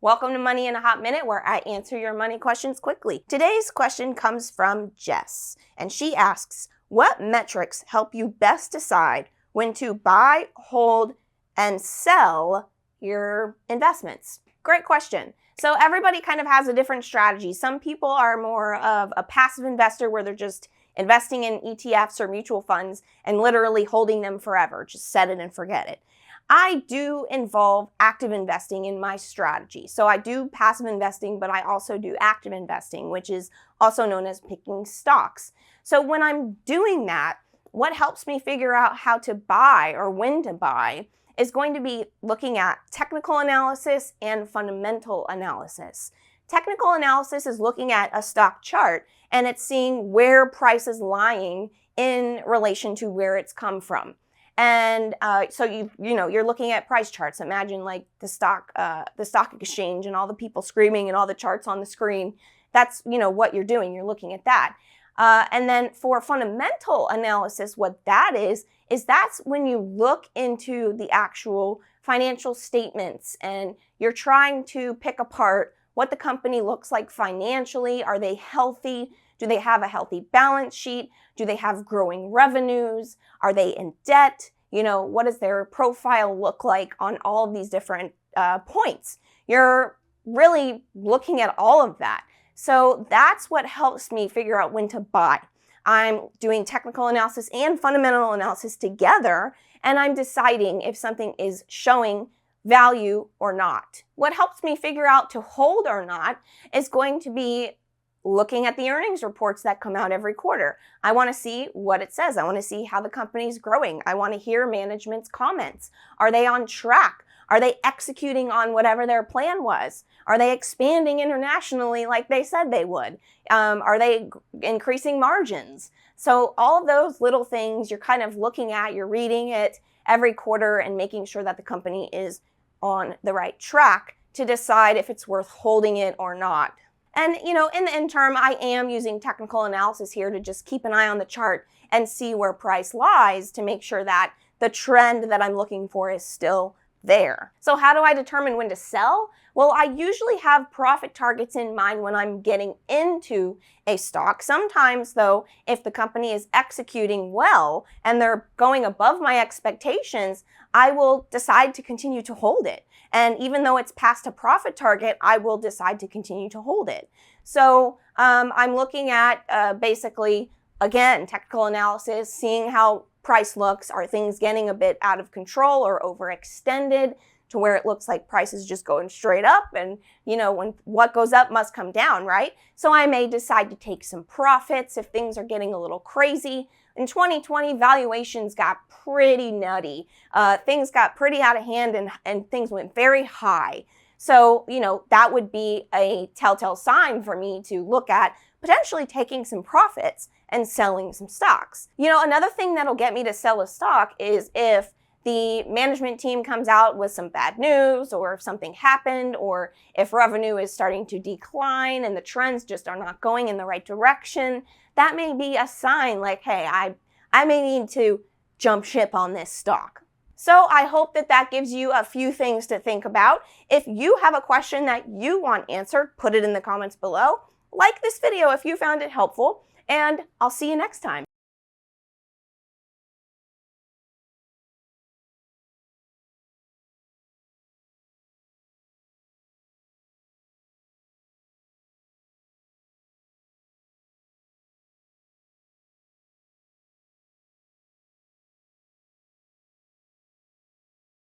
Welcome to Money in a Hot Minute, where I answer your money questions quickly. Today's question comes from Jess, and she asks, what metrics help you best decide when to buy, hold, and sell your investments? Great question. So everybody kind of has a different strategy. Some people are more of a passive investor where they're just investing in ETFs or mutual funds and literally holding them forever. Just set it and forget it. I do involve active investing in my strategy. So I do passive investing, but I also do active investing, which is also known as picking stocks. So when I'm doing that, what helps me figure out how to buy or when to buy is going to be looking at technical analysis and fundamental analysis. Technical analysis is looking at a stock chart and it's seeing where price is lying in relation to where it's come from. And so you're looking at price charts. Imagine like the stock exchange and all the people screaming and all the charts on the screen. That's what you're doing. You're looking at that. And then for fundamental analysis, what that is that's when you look into the actual financial statements and you're trying to pick apart what the company looks like financially. Are they healthy? Do they have a healthy balance sheet? Do they have growing revenues? Are they in debt? What does their profile look like on all of these different points? You're really looking at all of that. So that's what helps me figure out when to buy. I'm doing technical analysis and fundamental analysis together, and I'm deciding if something is showing value or not. What helps me figure out to hold or not is going to be looking at the earnings reports that come out every quarter. I want to see what it says. I want to see how the company's growing. I want to hear management's comments. Are they on track? Are they executing on whatever their plan was? Are they expanding internationally like they said they would? Are they increasing margins? So all of those little things you're kind of looking at, you're reading it every quarter and making sure that the company is on the right track to decide if it's worth holding it or not. And, in the interim, I am using technical analysis here to just keep an eye on the chart and see where price lies to make sure that the trend that I'm looking for is still there. So how do I determine when to sell? Well, I usually have profit targets in mind when I'm getting into a stock. Sometimes, though, if the company is executing well and they're going above my expectations, I will decide to continue to hold it. And even though it's past a profit target, I will decide to continue to hold it. So I'm looking at basically, again, technical analysis, seeing how price looks. Are things getting a bit out of control or overextended to where it looks like price is just going straight up and, when what goes up must come down, right? So I may decide to take some profits if things are getting a little crazy. In 2020, valuations got pretty nutty. Things got pretty out of hand and things went very high. So, that would be a telltale sign for me to look at potentially taking some profits and selling some stocks. Another thing that'll get me to sell a stock is if the management team comes out with some bad news, or if something happened, or if revenue is starting to decline and the trends just are not going in the right direction. That may be a sign like, hey, I may need to jump ship on this stock. So I hope that gives you a few things to think about. If you have a question that you want answered, put it in the comments below. Like this video if you found it helpful, and I'll see you next time.